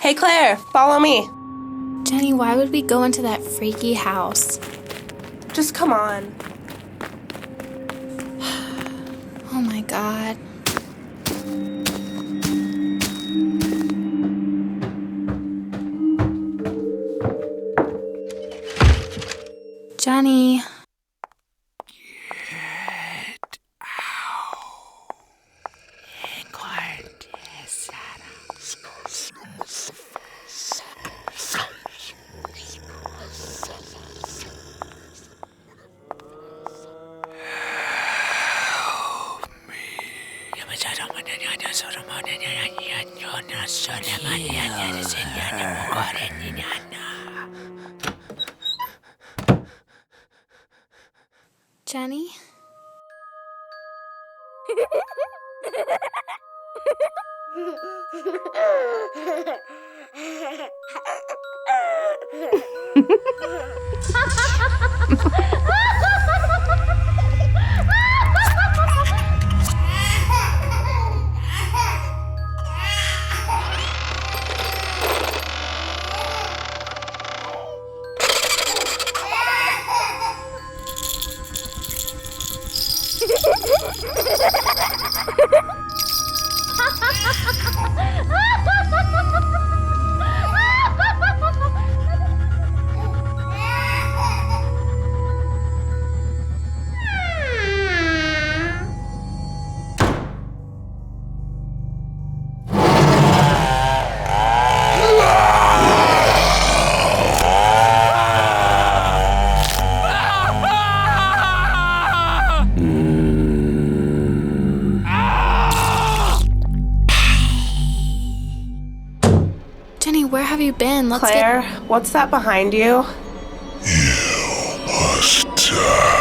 Hey Claire, follow me. Jenny, why would we go into that freaky house? Just come on. Oh my God. Jenny. Jenny? Jenny, where have you been? Claire, what's that behind you? You must die.